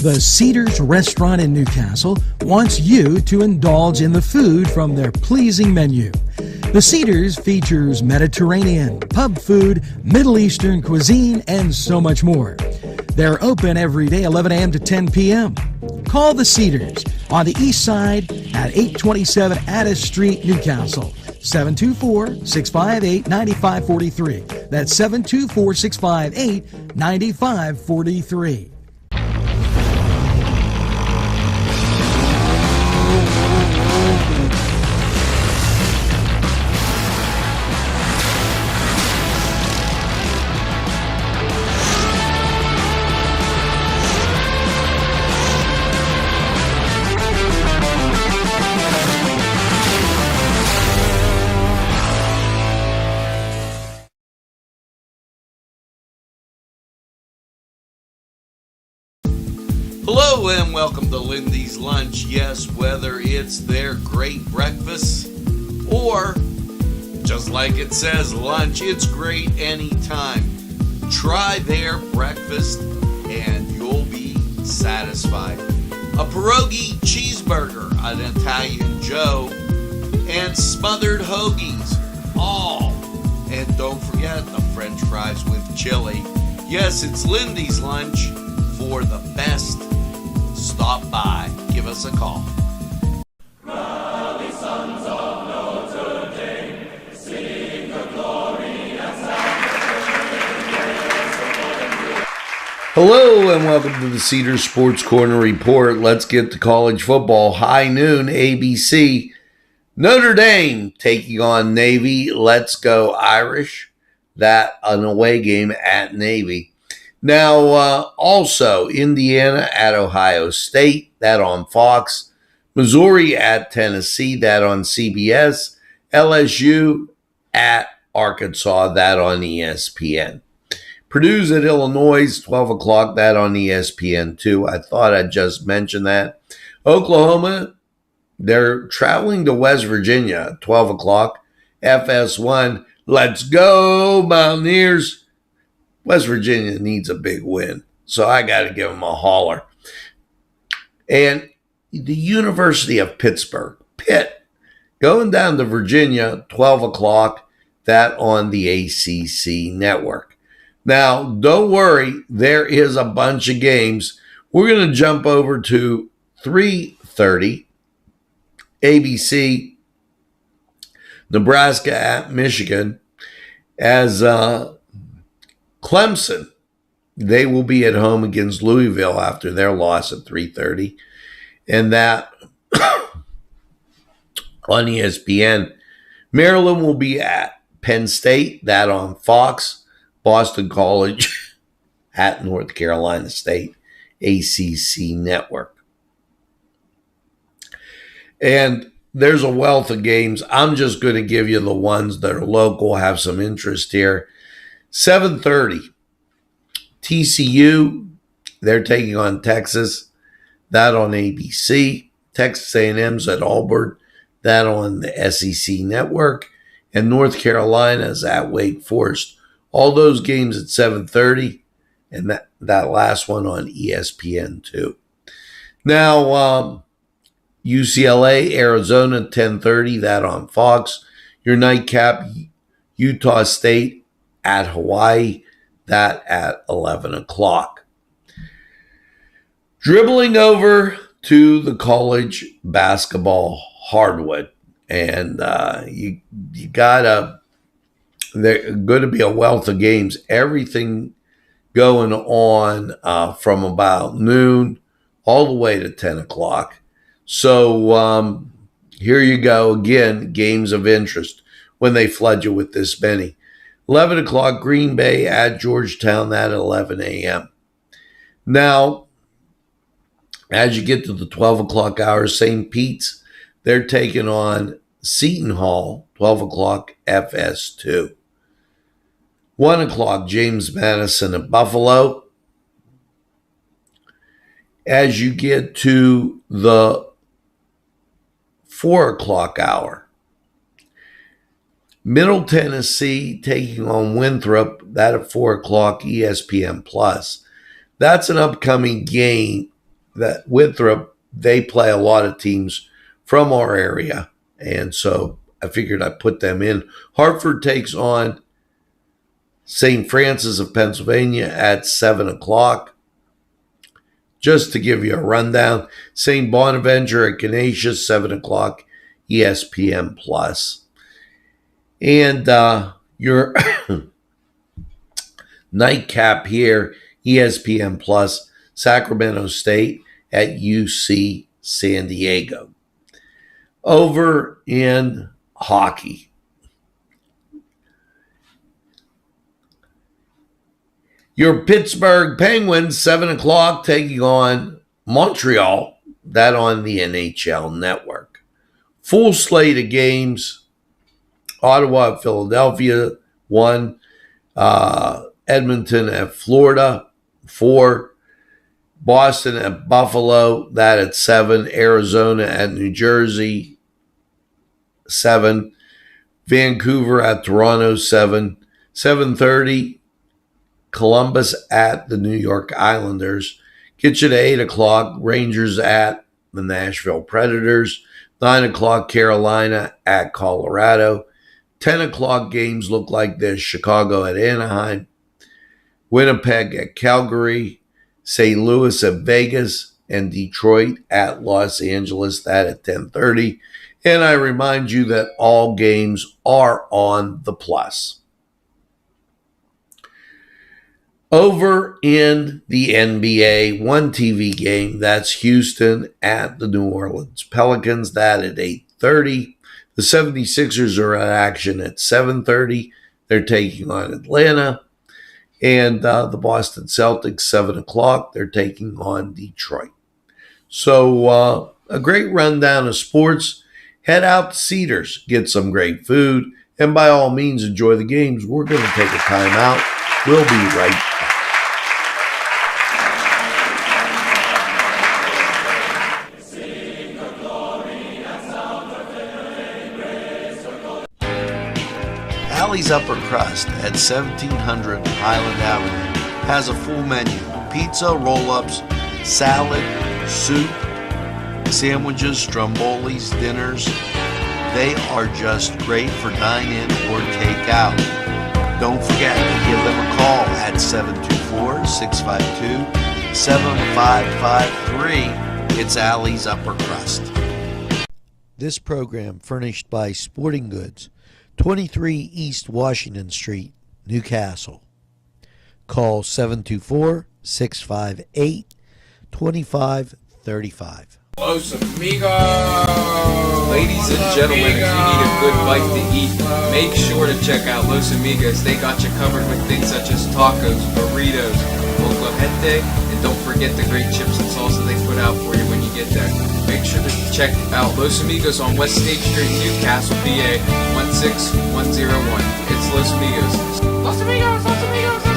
The Cedars Restaurant in Newcastle wants you to indulge in the food from their pleasing menu. The Cedars features Mediterranean, pub food, Middle Eastern cuisine, and so much more. They're open every day 11 a.m. to 10 p.m. Call The Cedars on the east side at 827 Addis Street, Newcastle. 724-658-9543. That's 724-658-9543. Hello and welcome to Lindy's Lunch. Yes, whether it's their great breakfast or, just like it says, lunch, it's great anytime. Try their breakfast and you'll be satisfied. A pierogi cheeseburger, an Italian Joe, and smothered hoagies, all. And don't forget the French fries with chili. Yes, it's Lindy's Lunch. For the best, stop by. Give us a call. Rally, sons of Notre Dame, sing the glory and salvation. Hello and welcome to the Cedars Sports Corner Report. Let's get to college football. High noon, ABC. Notre Dame taking on Navy. Let's go Irish. That an away game at Navy. Now, also, Indiana at Ohio State, that on Fox. Missouri at Tennessee, that on CBS. LSU at Arkansas, that on ESPN. Purdue's at Illinois, 12 o'clock, that on ESPN too. I thought I'd just mention that. Oklahoma, they're traveling to West Virginia, 12 o'clock. FS1, let's go, Mountaineers. West Virginia needs a big win, so I got to give them a holler. And the University of Pittsburgh, Pitt, going down to Virginia, 12 o'clock, that on the ACC network. Now, don't worry, there is a bunch of games. We're going to jump over to 3:30, ABC, Nebraska at Michigan, as Clemson, they will be at home against Louisville after their loss at 3:30. And that on ESPN. Maryland will be at Penn State, that on Fox. Boston College at North Carolina State, ACC network. And there's a wealth of games. I'm just going to give you the ones that are local, have some interest here. 7:30, TCU, they're taking on Texas, that on ABC. Texas A&M's at Auburn, that on the SEC network. And North Carolina's at Wake Forest. All those games at 7:30, and that last one on ESPN too. Now, UCLA, Arizona, 10:30, that on Fox. Your nightcap, Utah State at Hawaii, that at 11 o'clock. Dribbling over to the college basketball hardwood. And you gotta, there's going to be a wealth of games. Everything going on from about noon all the way to 10 o'clock. So here you go again, games of interest when they flood you with this many. 11 o'clock, Green Bay at Georgetown, that at 11 a.m. Now, as you get to the 12 o'clock hour, St. Pete's, they're taking on Seton Hall, 12 o'clock, FS2. 1 o'clock, James Madison at Buffalo. As you get to the 4 o'clock hour, Middle Tennessee taking on Winthrop, that at 4 o'clock, ESPN+. That's an upcoming game that Winthrop, they play a lot of teams from our area. And so I figured I'd put them in. Hartford takes on St. Francis of Pennsylvania at 7 o'clock. Just to give you a rundown, St. Bonaventure at Canisius, 7 o'clock, ESPN Plus. And your nightcap here, ESPN Plus, Sacramento State at UC San Diego. Over in hockey, your Pittsburgh Penguins, 7 o'clock, taking on Montreal, that on the NHL Network. Full slate of games, Ottawa at Philadelphia, 1. Edmonton at Florida, 4. Boston at Buffalo, that at 7. Arizona at New Jersey, 7. Vancouver at Toronto, 7. 7:30, Columbus at the New York Islanders. Get you to 8 o'clock, Rangers at the Nashville Predators. 9 o'clock, Carolina at Colorado. 10 o'clock games look like this: Chicago at Anaheim, Winnipeg at Calgary, St. Louis at Vegas, and Detroit at Los Angeles, that at 10:30. And I remind you that all games are on the Plus. Over in the NBA, one TV game, that's Houston at the New Orleans Pelicans, that at 8:30. The 76ers are in action at 7:30. They're taking on Atlanta. And the Boston Celtics, 7 o'clock, they're taking on Detroit. So a great rundown of sports. Head out to Cedars, get some great food, and by all means, enjoy the games. We're going to take a time out. We'll be right back. Alley's Upper Crust at 1700 Highland Avenue has a full menu: pizza, roll-ups, salad, soup, sandwiches, strombolis, dinners. They are just great for dine-in or take-out. Don't forget to give them a call at 724-652-7553. It's Alley's Upper Crust. This program furnished by Sporting Goods, 23 East Washington Street, Newcastle. Call 724-658-2535. Los Amigos! Ladies and gentlemen, if you need a good bite to eat, make sure to check out Los Amigos. They got you covered with things such as tacos, burritos, molcajete, and don't forget the great chips and salsa they put out for you when you get there. Make sure to check out Los Amigos on West State Street, Newcastle, PA 16101. It's Los Amigos. Los Amigos! Los Amigos!